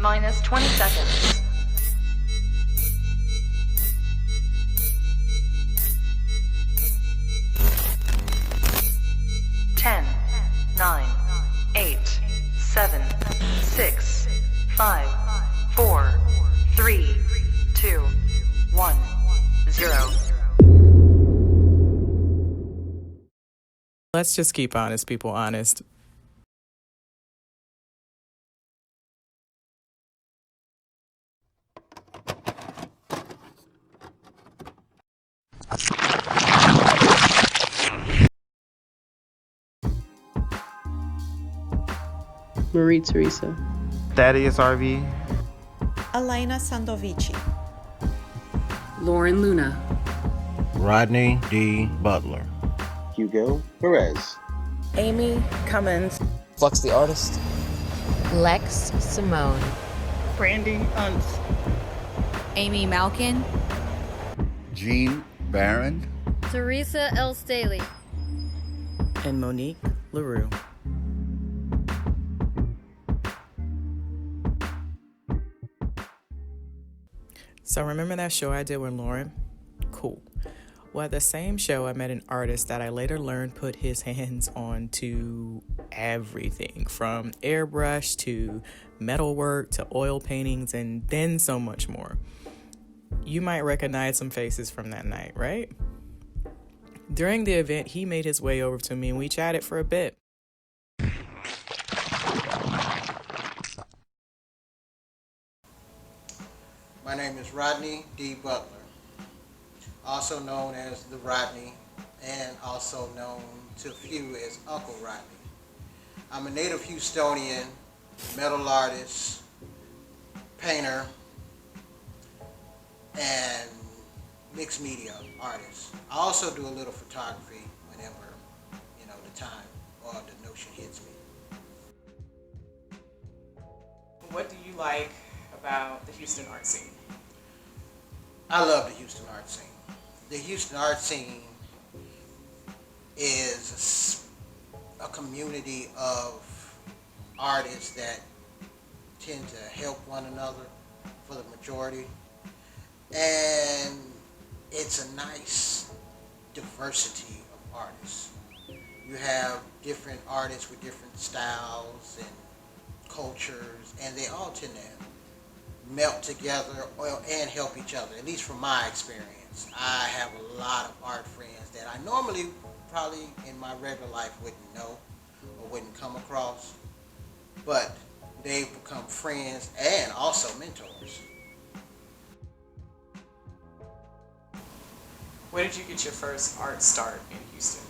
minus 20 seconds. 10, 9, 8, 7, 6, 5, 4, 3, 2, 1, 0. Let's just keep honest people honest. Marie Teresa. Thaddeus RV. Elena Sandovici. Lauren Luna. Rodney D Butler. Hugo Perez. Amy Cummins. Flux the Artist. Lex Simone. Brandy Unts. Amy Malkin. Jean Barron. Teresa L. Staley. And MoNique LaRue. So remember that show I did with Lauren? Cool. Well, at the same show, I met an artist that I later learned put his hands on to everything from airbrush to metalwork to oil paintings and then so much more. You might recognize some faces from that night, right? During the event, he made his way over to me and we chatted for a bit. My name is Rodney D Butler, also known as the Rodney, and also known to few as Uncle Rodney. I'm a native Houstonian, metal artist, painter, and mixed media artist. I also do a little photography whenever, the time or the notion hits me. What do you like about the Houston art scene? I love the Houston art scene. The Houston art scene is a community of artists that tend to help one another for the majority. And it's a nice diversity of artists. You have different artists with different styles and cultures, and they all tend to melt together and help each other, at least from my experience. I have a lot of art friends that I normally probably in my regular life wouldn't know or wouldn't come across, but they've become friends and also mentors. Where did you get your first art start in Houston?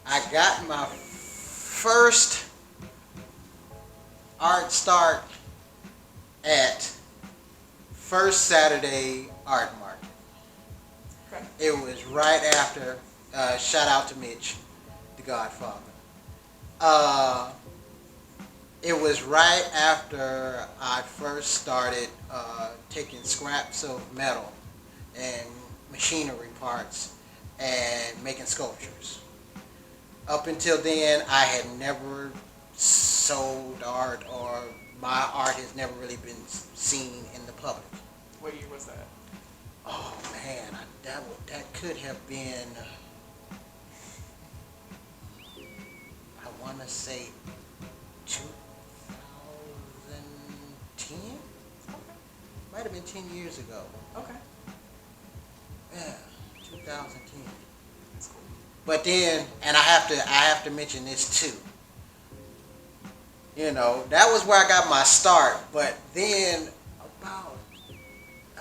I got my first art start at First Saturday Art Market. Okay. It was right after, shout out to Mitch, the Godfather. It was right after I first started taking scraps of metal and machinery parts and making sculptures. Up until then, I had never sold art, or my art has never really been seen in the public. What year was that? Oh man, that could have been, I want to say 2010? Might have been 10 years ago. Okay. Yeah, 2010. That's cool. But then, and I have to mention this too. That was where I got my start, but then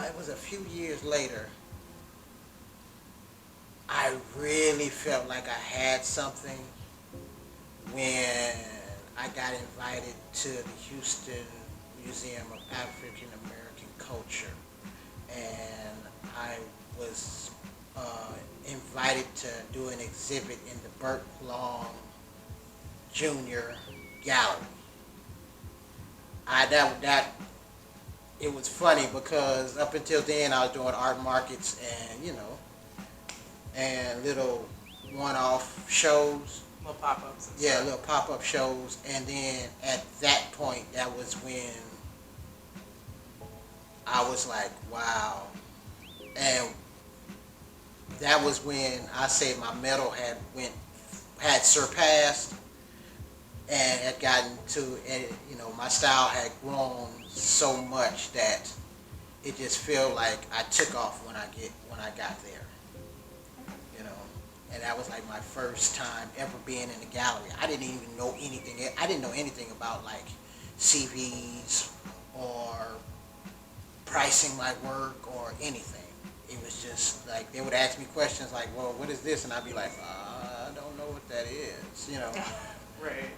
it was a few years later, I really felt like I had something when I got invited to the Houston Museum of African American Culture, and I was invited to do an exhibit in the Burt Long Jr. Gallery. It was funny because up until then I was doing art markets and and little one-off shows, Little pop-ups. Yeah, little pop-up shows. And then at that point, that was when I was like, wow. And that was when I say my metal had surpassed and had gotten to, and my style had grown so much that it just felt like I took off when I got there. And that was like my first time ever being in the gallery. I didn't even know anything. I didn't know anything about like CVs or pricing my work or anything. It was just like they would ask me questions like, "Well, what is this?" And I'd be like, "I don't know what that is." Right.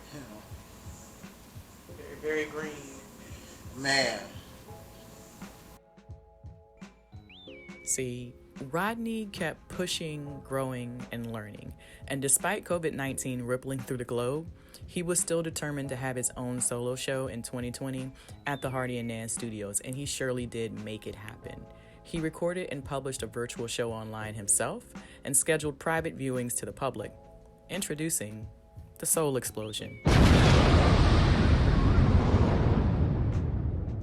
Very, very green. Man. See, Rodney kept pushing, growing, and learning. And despite COVID-19 rippling through the globe, he was still determined to have his own solo show in 2020 at the Hardy and Nan Studios, and he surely did make it happen. He recorded and published a virtual show online himself and scheduled private viewings to the public. Introducing The Soul Explosion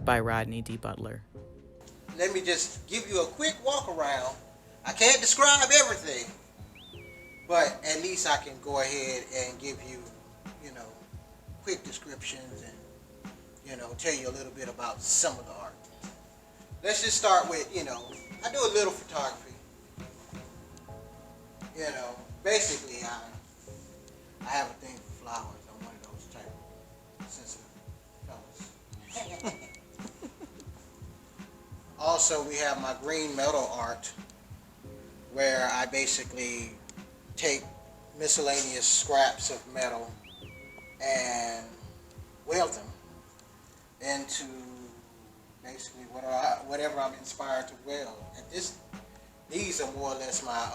by Rodney D Butler. Let me just give you a quick walk around. I can't describe everything, but at least I can go ahead and give you, quick descriptions and, tell you a little bit about some of the art. Let's just start with, I do a little photography. Basically I have a thing for flowers. I'm one of those type of sensitive fellas. Also, we have my green metal art, where I basically take miscellaneous scraps of metal and weld them into basically whatever I'm inspired to weld. And these are more or less my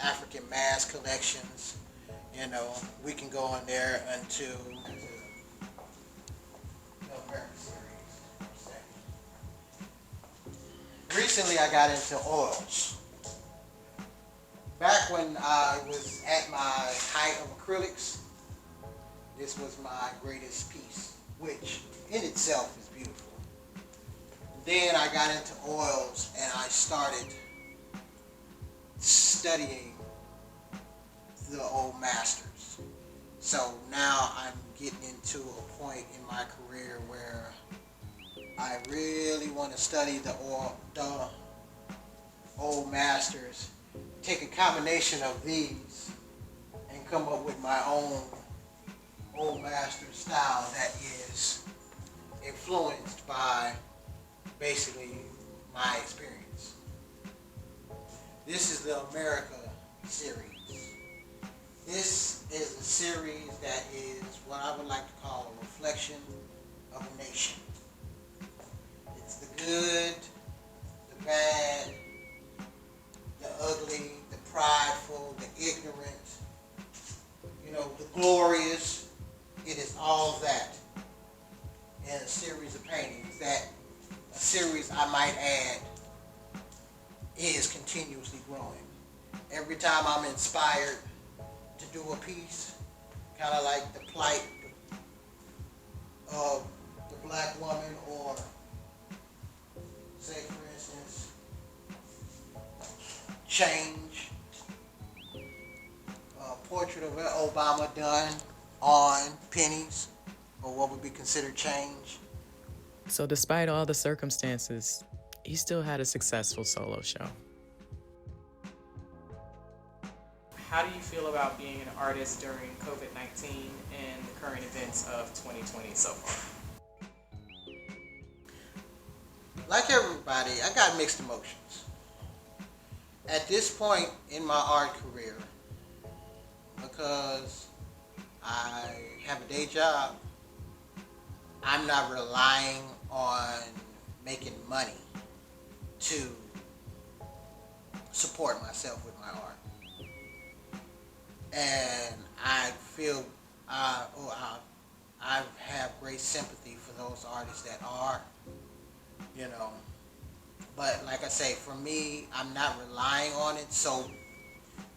African mask collections. We can go on there until recently I got into oils. Back when I was at my height of acrylics, this was my greatest piece, which in itself is beautiful. Then I got into oils and I started studying the old masters. So now I'm getting into a point in my career where I really want to study the old masters, take a combination of these, and come up with my own old master style that is influenced by basically my experience. This is the America series. This is a series that is what I would like to call a reflection of a nation. It's the good, the bad, the ugly, the prideful, the ignorant, the glorious. It is all that in a series of paintings that a series, I might add, is continuously growing. Every time I'm inspired to do a piece, kind of like the plight of the black woman, or say for instance, change, a portrait of Obama done on pennies, or what would be considered change. So despite all the circumstances, he still had a successful solo show. How do you feel about being an artist during COVID-19 and the current events of 2020 so far? Like everybody, I got mixed emotions. At this point in my art career, because I have a day job, I'm not relying on making money to support myself with my art. And I feel I have great sympathy for those artists that are, but like I say, for me, I'm not relying on it. So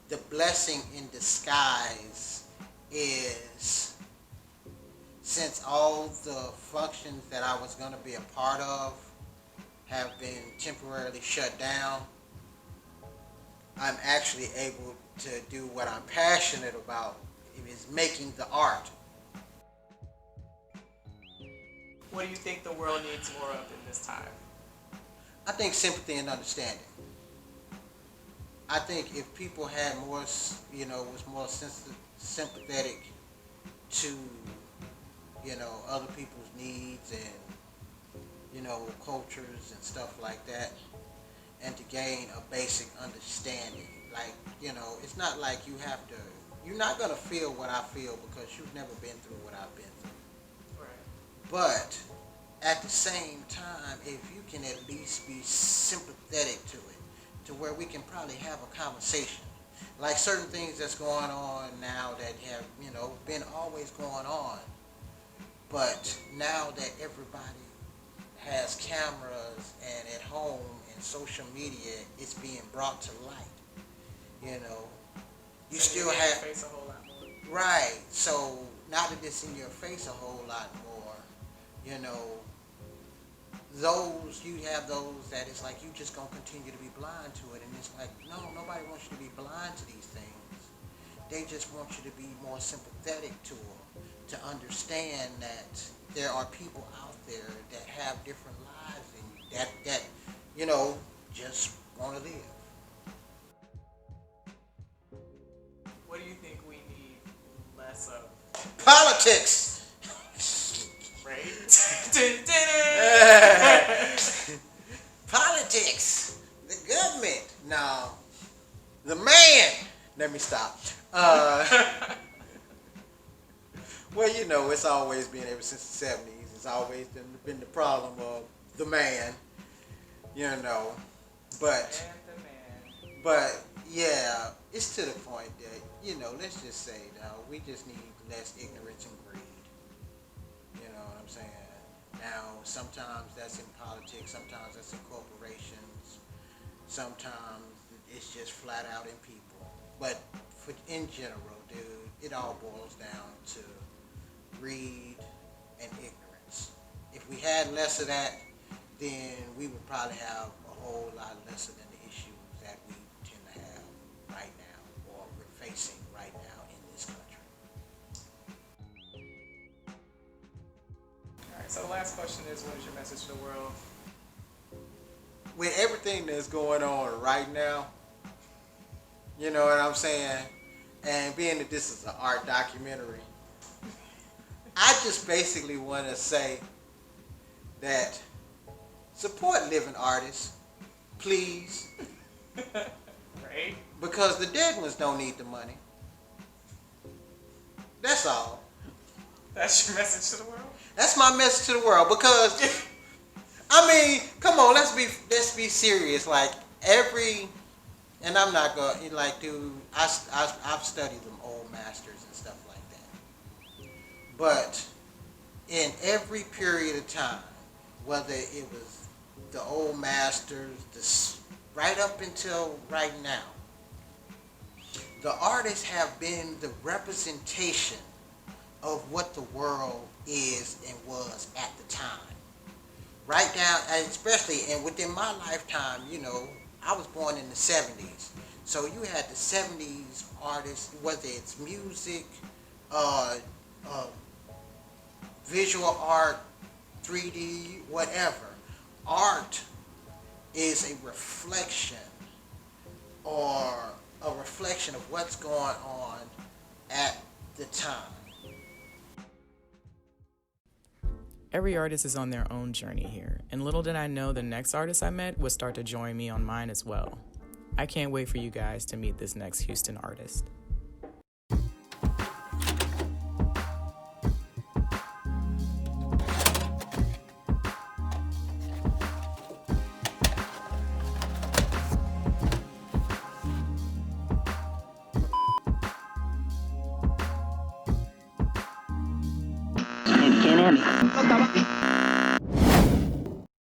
the blessing in disguise is, since all the functions that I was going to be a part of have been temporarily shut down, I'm actually able to do what I'm passionate about, is making the art. What do you think the world needs more of in this time? I think sympathy and understanding. I think if people had more, was more sympathetic to, other people's needs and, cultures and stuff like that, and to gain a basic understanding. Like, it's not like you're not going to feel what I feel because you've never been through what I've been through. Right. But at the same time, if you can at least be sympathetic to it, to where we can probably have a conversation. Like certain things that's going on now that have, been always going on. But now that everybody has cameras and at home and social media, it's being brought to light. You so still have face a whole lot more. Right. So now that it's in your face a whole lot more, you have those that it's like you just gonna continue to be blind to it, and it's like, no, nobody wants you to be blind to these things. They just want you to be more sympathetic to them, to understand that there are people out there that have different lives than you, that just want to live. What do you think we need less of? Politics. Right? Politics, the government, no, the man. Let me stop. Well, it's always been ever since the 70s. It's always been the problem of the man, But yeah, it's to the point that let's just say now we just need less ignorance and greed. You know what I'm saying? Now, sometimes that's in politics, sometimes that's in corporations, sometimes it's just flat out in people. But in general, dude, it all boils down to greed and ignorance. If we had less of that, then we would probably have a whole lot lesser than the issues that we tend to have right now, or we're facing right now in this country. So the last question is, what is your message to the world? With everything that's going on right now, you know what I'm saying? And being that this is an art documentary, I just basically want to say that support living artists, please. Right? Because the dead ones don't need the money. That's all. That's your message to the world? That's my message to the world, because come on, let's be serious. Like and I'm not gonna dude. I've studied them old masters and stuff like that. But in every period of time, whether it was the old masters, right up until right now, the artists have been the representation of what the world is and was at the time. Right down, especially, and within my lifetime, I was born in the 70s. So you had the 70s artists, whether it's music, visual art, 3D, whatever. Art is a reflection of what's going on at the time. Every artist is on their own journey here, and little did I know the next artist I met would start to join me on mine as well. I can't wait for you guys to meet this next Houston artist. ¿Quién es?